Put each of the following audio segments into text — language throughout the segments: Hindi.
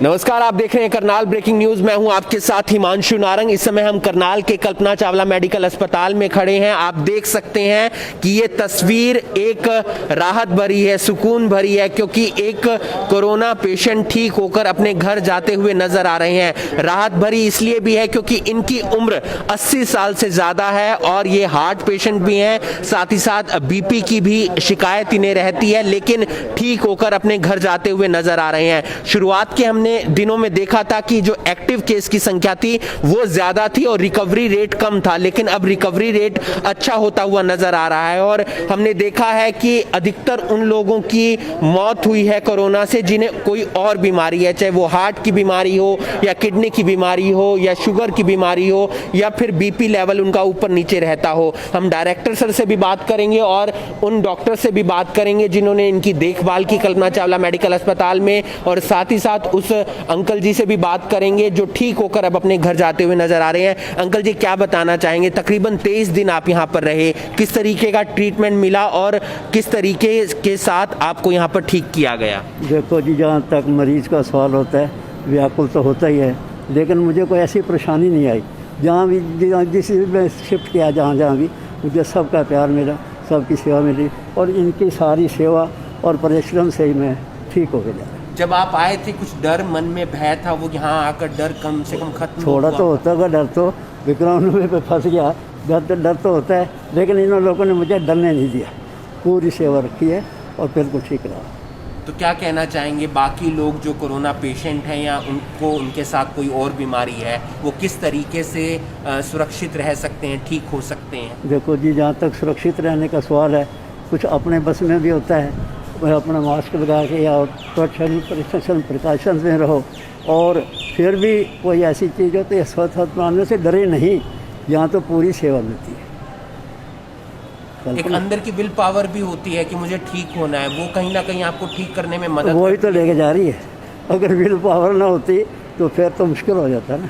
नमस्कार, आप देख रहे हैं करनाल ब्रेकिंग न्यूज। मैं हूं आपके साथ हिमांशु नारंग। इस समय हम करनाल के कल्पना चावला मेडिकल अस्पताल में खड़े हैं। आप देख सकते हैं कि ये तस्वीर एक राहत भरी है, सुकून भरी है, क्योंकि एक कोरोना पेशेंट ठीक होकर अपने घर जाते हुए नजर आ रहे हैं। राहत भरी इसलिए भी है क्योंकि इनकी उम्र 80 साल से ज्यादा है और ये हार्ट पेशेंट भी हैं, साथ ही साथ बीपी की भी शिकायत इन्हें रहती है, लेकिन ठीक होकर अपने घर जाते हुए नजर आ रहे हैं। शुरुआत के हमने दिनों में देखा था कि जो एक्टिव केस की संख्या थी वो ज्यादा थी और रिकवरी रेट कम था, लेकिन अब रिकवरी रेट अच्छा होता हुआ नजर आ रहा है। और हमने देखा है कि अधिकतर उन लोगों की मौत हुई है कोरोना से जिन्हें कोई और बीमारी है, चाहे वो हार्ट की बीमारी हो या किडनी की बीमारी हो या शुगर की बीमारी हो या फिर बीपी लेवल उनका ऊपर नीचे रहता हो। हम डायरेक्टर सर से भी बात करेंगे और उन डॉक्टर से भी बात करेंगे जिन्होंने इनकी देखभाल की कल्पना चावला मेडिकल अस्पताल में, और साथ ही साथ उस अंकल जी से भी बात करेंगे जो ठीक होकर अब अपने घर जाते हुए नजर आ रहे हैं। अंकल जी, क्या बताना चाहेंगे? तकरीबन 23 दिन आप यहाँ पर रहे, किस तरीके का ट्रीटमेंट मिला और किस तरीके के साथ आपको यहाँ पर ठीक किया गया? देखो जी, जहाँ तक मरीज़ का सवाल होता है व्याकुल तो होता ही है, लेकिन मुझे कोई ऐसी परेशानी नहीं आई। जहाँ भी जिस में शिफ्ट किया, जहाँ भी मुझे सबका प्यार मिला, सबकी सेवा मिली और इनकी सारी सेवा और परिश्रम से ही मैं ठीक हो गया। जब आप आए थे कुछ डर मन में भय था, वो यहाँ आकर डर कम से कम खत्म थोड़ा तो होता है, डर तो विक्रांत में फंस गया, डर तो होता है, लेकिन इन लोगों ने मुझे डरने नहीं दिया, पूरी सेवा रखी है और बिल्कुल ठीक रहा। तो क्या कहना चाहेंगे बाकी लोग जो कोरोना पेशेंट हैं या उनके साथ कोई और बीमारी है, वो किस तरीके से सुरक्षित रह सकते हैं, ठीक हो सकते हैं? देखो जी, जहाँ तक सुरक्षित रहने का सवाल है, कुछ अपने बस में भी होता है, वह अपना मास्क लगा के या प्रिकॉशन में रहो, और फिर भी कोई ऐसी चीज़ हो तो ये स्वतः मानने से डरे नहीं, यहाँ तो पूरी सेवा मिलती है। एक अंदर की विल पावर भी होती है कि मुझे ठीक होना है, वो कहीं ना कहीं आपको ठीक करने में मदद वही तो लेके जा रही है। अगर विल पावर ना होती तो फिर तो मुश्किल हो जाता ना।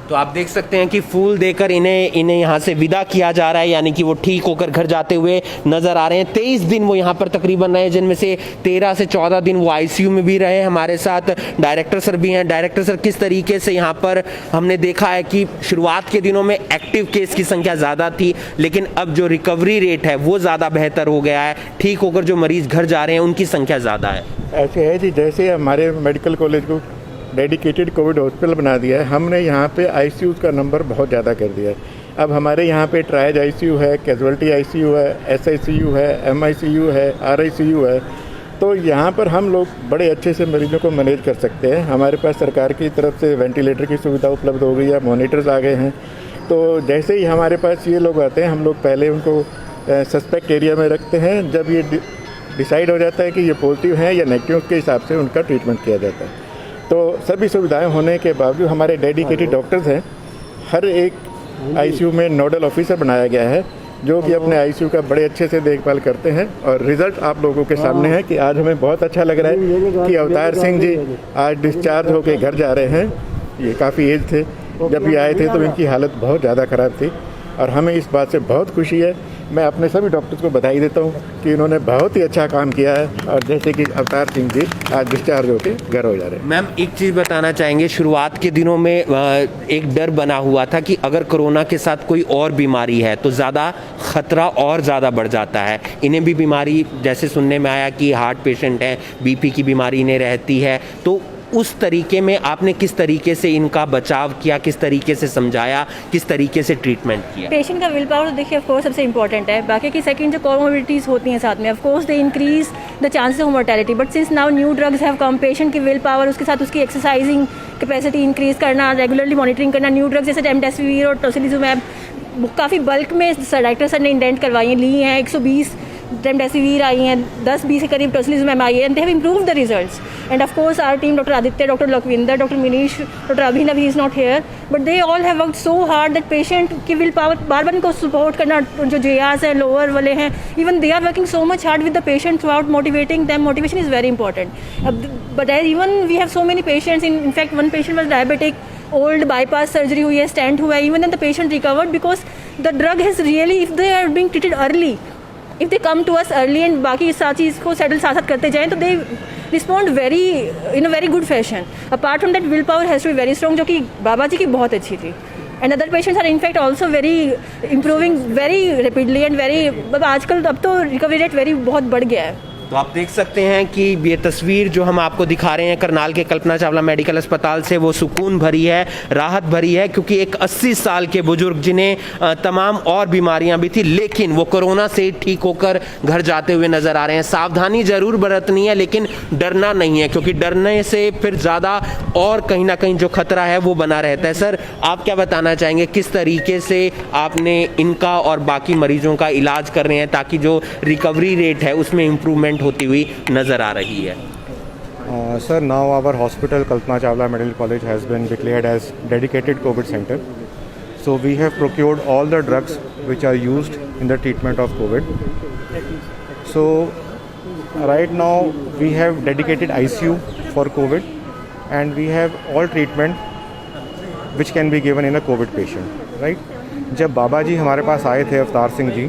तो आप देख सकते हैं कि फूल देकर इन्हें यहाँ से विदा किया जा रहा है, यानी कि वो ठीक होकर घर जाते हुए नजर आ रहे हैं। 23 दिन वो यहाँ पर तकरीबन रहे, जिनमें से 13 से 14 दिन वो आईसीयू में भी रहे। हमारे साथ डायरेक्टर सर भी हैं। डायरेक्टर सर, किस तरीके से यहाँ पर हमने देखा है कि शुरुआत के दिनों में एक्टिव केस की संख्या ज़्यादा थी, लेकिन अब जो रिकवरी रेट है वो ज़्यादा बेहतर हो गया है, ठीक होकर जो मरीज़ घर जा रहे हैं उनकी संख्या ज़्यादा है? ऐसे है जी, जैसे हमारे मेडिकल कॉलेज को डेडिकेटेड कोविड हॉस्पिटल बना दिया है, हमने यहाँ पे आईसीयू का नंबर बहुत ज़्यादा कर दिया है। अब हमारे यहाँ पे ट्रायज आईसीयू है, कैजुअल्टी आईसीयू है, एसआईसीयू है, एमआईसीयू है, आरआईसीयू है। तो यहाँ पर हम लोग बड़े अच्छे से मरीजों को मैनेज कर सकते हैं। हमारे पास सरकार की तरफ से वेंटिलेटर की सुविधा उपलब्ध हो गई है, मॉनिटर्स आ गए हैं। तो जैसे ही हमारे पास ये लोग आते हैं, हम लोग पहले उनको सस्पेक्ट एरिया में रखते हैं। जब ये डिसाइड हो जाता है कि ये पॉजिटिव हैं या नेगेटिव, उसके हिसाब से उनका ट्रीटमेंट किया जाता है। तो सभी सुविधाएं होने के बावजूद हमारे डेडिकेटेड डॉक्टर्स हैं। हर एक आईसीयू में नोडल ऑफिसर बनाया गया है जो कि अपने आईसीयू का बड़े अच्छे से देखभाल करते हैं, और रिजल्ट आप लोगों के सामने है कि आज हमें बहुत अच्छा लग रहा है कि अवतार सिंह जी आज डिस्चार्ज होकर घर जा रहे हैं। ये काफ़ी एज थे, जब ये आए थे तो इनकी हालत बहुत ज़्यादा ख़राब थी और हमें इस बात से बहुत खुशी है। मैं अपने सभी डॉक्टर्स को बधाई देता हूँ कि इन्होंने बहुत ही अच्छा काम किया है, और जैसे कि अवतार सिंह जी आज डिस्चार्ज होकर घर हो जा रहे हैं। मैम, एक चीज़ बताना चाहेंगे, शुरुआत के दिनों में एक डर बना हुआ था कि अगर कोरोना के साथ कोई और बीमारी है तो ज़्यादा खतरा और ज़्यादा बढ़ जाता है। इन्हें भी बीमारी, जैसे सुनने में आया कि हार्ट पेशेंट है, बीपी की बीमारी इन्हें रहती है, तो उस तरीके में आपने किस तरीके से इनका बचाव किया, किस तरीके से समझाया, किस तरीके से ट्रीटमेंट किया? पेशेंट का विल पावर देखिए ऑफ कोर्स सबसे इंपॉर्टेंट है। बाकी की सेकंड जो कॉमोर्बिडिटीज़ होती हैं साथ में, of course they increase the chances of mortality, but since now new drugs have come, patient की विल पावर, उसके साथ उसकी एक्सरसाइजिंग कैपेसिटी इंक्रीज करना, रेगुलरली मॉनिटरिंग करना, न्यू ड्रग्स जैसे रेमडेसिविर और टोसिलिजुमैब काफ़ी बल्क में डायरेक्टर सर ने इंडेंट करवाई ली हैं। 120 रेमडेसिविर आई हैं, 10-20 के करीब टोसिलिजुमैब आई है, and they have improved the results. And of course our team, doctor Aditya, doctor Lakhwinder, doctor Minish, doctor Abhinav, he is not here, but they all have worked so hard that patient की विल पावर बार बार इनको सपोर्ट करना, जो जेआर्स हैं, लोअर वाले हैं, even they are working so much hard with the patient throughout, motivating them. Motivation is very important. But even we have so many patients, in fact one patient was diabetic, old bypass surgery हुई है, स्टेंट हुआ है, even then the patient recovered because the drug has really, if they are being treated early, if they come to us early and बाकी साथ चीज़ को सेटल साथ साथ करते जाएँ तो they respond very in a very good fashion. Apart from that willpower has to be very strong, जो कि बाबा जी की बहुत अच्छी थी. And other patients are in fact also very improving very rapidly and very, मतलब आजकल अब तो रिकवरी रेट बहुत बढ़ गया है. तो आप देख सकते हैं कि ये तस्वीर जो हम आपको दिखा रहे हैं करनाल के कल्पना चावला मेडिकल अस्पताल से, वो सुकून भरी है, राहत भरी है, क्योंकि एक 80 साल के बुजुर्ग जिन्हें तमाम और बीमारियां भी थी, लेकिन वो कोरोना से ठीक होकर घर जाते हुए नजर आ रहे हैं. सावधानी जरूर बरतनी है, लेकिन डरना नहीं है, क्योंकि डरने से फिर ज़्यादा और कहीं ना कहीं जो खतरा है वो बना रहता है. सर, आप क्या बताना चाहेंगे, किस तरीके से आपने इनका और बाकी मरीजों का इलाज कर रहे हैं ताकि जो रिकवरी रेट है उसमें इम्प्रूवमेंट होती हुई नजर आ रही है? Sir, now our hospital Kalpana Chawla Medical College has been declared as dedicated COVID center. So we have procured all the drugs which are used in the treatment of COVID. So right now we have dedicated ICU for COVID, and we have all treatment which can be given in a COVID patient. Right? जब बाबा जी हमारे पास आए थे, Avtar Singh ji,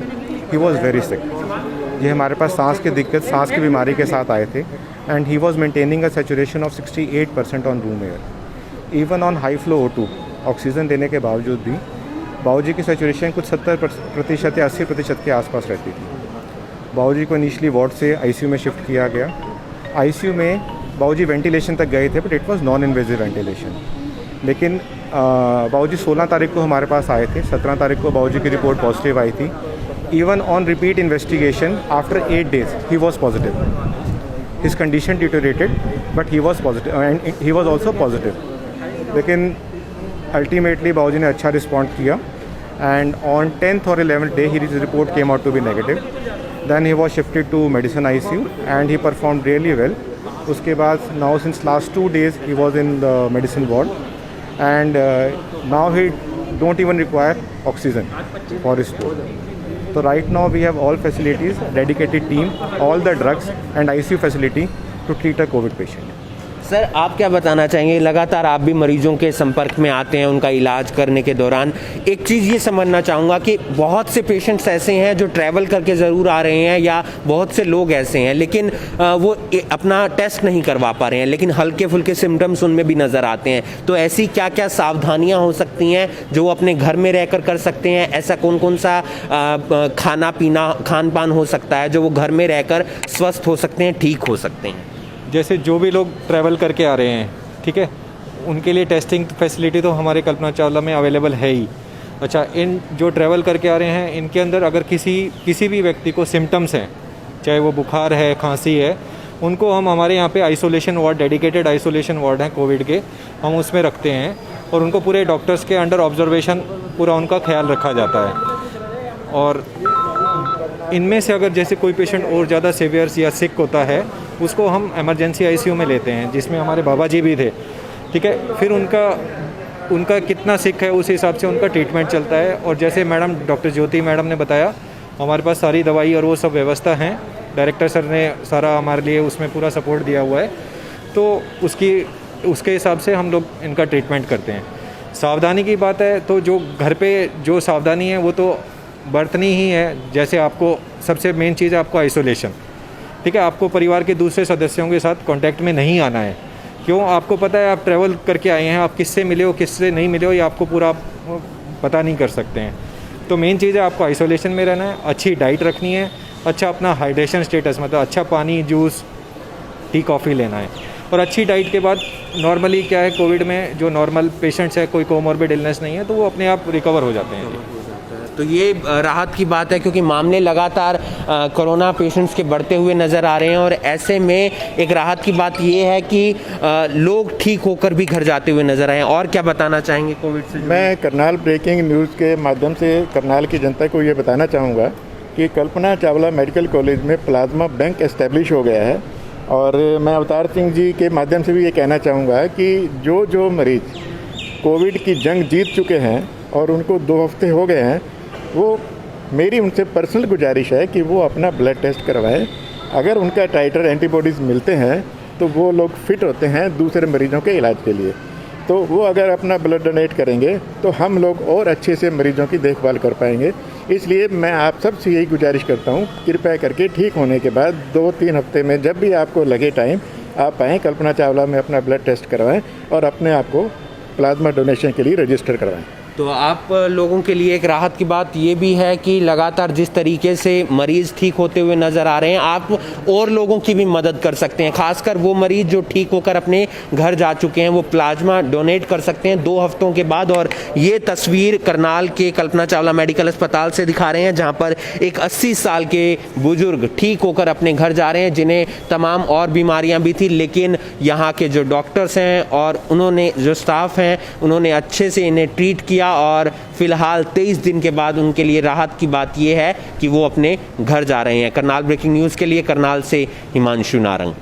he was very sick. ये हमारे पास सांस की दिक्कत, सांस की बीमारी के साथ आए थे, and he was maintaining a saturation of 68% on room air. Even on high flow O2 oxygen देने के बावजूद भी बाबूजी की सैचुरेशन कुछ 70% या 80% के आसपास रहती थी. बाबूजी को इनिशली वार्ड से ICU में शिफ्ट किया गया. ICU में बाबूजी वेंटिलेशन तक गए थे, but it was non invasive ventilation. लेकिन बाबूजी 16 तारीख को हमारे पास आए थे. 17 तारीख को बाबूजी की रिपोर्ट पॉजिटिव आई थी. Even on repeat investigation, after 8 days, he was positive. His condition deteriorated, but he was positive, and he was also positive. लेकिन ultimately बाबूजी ने अच्छा रिस्पॉन्ड किया, and on 10th or 11th day, his report came out to be negative. Then he was shifted to medicine ICU, and he performed really well. उसके बाद now since last 2 days, he was in the medicine ward, and now he don't even require oxygen for his stroke. So right now we have all facilities, dedicated team, all the drugs and ICU facility to treat a COVID patient. Sir, आप क्या बताना चाहेंगे, लगातार आप भी मरीजों के संपर्क में आते हैं उनका इलाज करने के दौरान. एक चीज़ ये समझना चाहूँगा कि बहुत से पेशेंट्स ऐसे हैं जो ट्रैवल करके ज़रूर आ रहे हैं, या बहुत से लोग ऐसे हैं लेकिन वो अपना टेस्ट नहीं करवा पा रहे हैं, लेकिन हल्के फुल्के सिम्टम्स उनमें भी नज़र आते हैं. तो ऐसी क्या क्या सावधानियाँ हो सकती हैं जो वो अपने घर में रहकर कर सकते हैं? ऐसा कौन कौन सा खाना पीना, खान पान हो सकता है जो वो घर में रहकर स्वस्थ हो सकते हैं, ठीक हो सकते हैं? जैसे जो भी लोग ट्रैवल करके आ रहे हैं, ठीक है, उनके लिए टेस्टिंग फैसिलिटी तो हमारे कल्पना चावला में अवेलेबल है ही. अच्छा, इन जो ट्रैवल करके आ रहे हैं, इनके अंदर अगर किसी भी व्यक्ति को सिम्टम्स हैं, चाहे वो बुखार है, खांसी है, उनको हम हमारे यहाँ पे isolation ward, dedicated isolation ward हैं कोविड के, हम उसमें रखते हैं, और उनको पूरे डॉक्टर्स के अंडर ऑब्जर्वेशन पूरा उनका ख्याल रखा जाता है. और इनमें से अगर जैसे कोई पेशेंट और ज़्यादा सीवियर या सिक होता है, उसको हम इमरजेंसी ICU में लेते हैं, जिसमें हमारे बाबा जी भी थे. ठीक है, फिर उनका कितना सिक है उस हिसाब से उनका ट्रीटमेंट चलता है. और जैसे मैडम डॉक्टर ज्योति मैडम ने बताया, हमारे पास सारी दवाई और वो सब व्यवस्था हैं. डायरेक्टर सर ने सारा हमारे लिए उसमें पूरा सपोर्ट दिया हुआ है, तो उसके हिसाब से हम लोग इनका ट्रीटमेंट करते हैं. सावधानी की बात है तो जो घर पे जो सावधानी है वो तो बरतनी ही है. जैसे आपको सबसे मेन चीज़ है आपको आइसोलेशन. ठीक है, आपको परिवार के दूसरे सदस्यों के साथ कांटेक्ट में नहीं आना है. क्यों? आपको पता है आप ट्रैवल करके आए हैं, आप किससे मिले हो किससे नहीं मिले हो ये आपको पूरा पता नहीं कर सकते हैं. तो मेन चीज़ है आपको आइसोलेशन में रहना है, अच्छी डाइट रखनी है, अच्छा अपना हाइड्रेशन स्टेटस मतलब अच्छा पानी, जूस, टी, कॉफ़ी लेना है. और अच्छी डाइट के बाद नॉर्मली क्या है, कोविड में जो नॉर्मल पेशेंट्स है, कोई कोमॉर्बिड इलनेस नहीं है, तो वो अपने आप रिकवर हो जाते हैं. तो ये राहत की बात है, क्योंकि मामले लगातार कोरोना पेशेंट्स के बढ़ते हुए नज़र आ रहे हैं, और ऐसे में एक राहत की बात ये है कि लोग ठीक होकर भी घर जाते हुए नज़र आए हैं. और क्या बताना चाहेंगे कोविड से? मैं करनाल ब्रेकिंग न्यूज़ के माध्यम से करनाल की जनता को ये बताना चाहूँगा कि कल्पना चावला मेडिकल कॉलेज में प्लाज्मा बैंक एस्टेब्लिश हो गया है. और मैं अवतार सिंह जी के माध्यम से भी ये कहना चाहूँगा कि जो मरीज़ कोविड की जंग जीत चुके हैं और उनको 2 हफ्ते हो गए हैं, वो मेरी उनसे पर्सनल गुजारिश है कि वो अपना ब्लड टेस्ट करवाएं. अगर उनका टाइटर एंटीबॉडीज़ मिलते हैं तो वो लोग फिट होते हैं दूसरे मरीजों के इलाज के लिए. तो वो अगर अपना ब्लड डोनेट करेंगे तो हम लोग और अच्छे से मरीजों की देखभाल कर पाएंगे, इसलिए मैं आप सबसे यही गुजारिश करता हूँ, कृपया करके ठीक होने के बाद 2-3 हफ्ते में जब भी आपको लगे टाइम, आप आएँ कल्पना चावला में अपना ब्लड टेस्ट करवाएं और अपने आप को प्लाज्मा डोनेशन के लिए रजिस्टर करवाएं। तो आप लोगों के लिए एक राहत की बात ये भी है कि लगातार जिस तरीके से मरीज़ ठीक होते हुए नज़र आ रहे हैं, आप और लोगों की भी मदद कर सकते हैं। खासकर वो मरीज़ जो ठीक होकर अपने घर जा चुके हैं, वो प्लाज्मा डोनेट कर सकते हैं 2 हफ्तों के बाद। और ये तस्वीर करनाल के कल्पना चावला मेडिकल अस्पताल से दिखा रहे हैं, जहाँ पर एक 80 साल के बुजुर्ग ठीक होकर अपने घर जा रहे हैं, जिन्हें तमाम और बीमारियाँ भी थी, लेकिन यहाँ के जो डॉक्टर्स हैं और उन्होंने जो स्टाफ हैं, उन्होंने अच्छे से इन्हें ट्रीट किया और फिलहाल 23 दिन के बाद उनके लिए राहत की बात यह है कि वो अपने घर जा रहे हैं। करनाल ब्रेकिंग न्यूज़ के लिए करनाल से हिमांशु नारंग।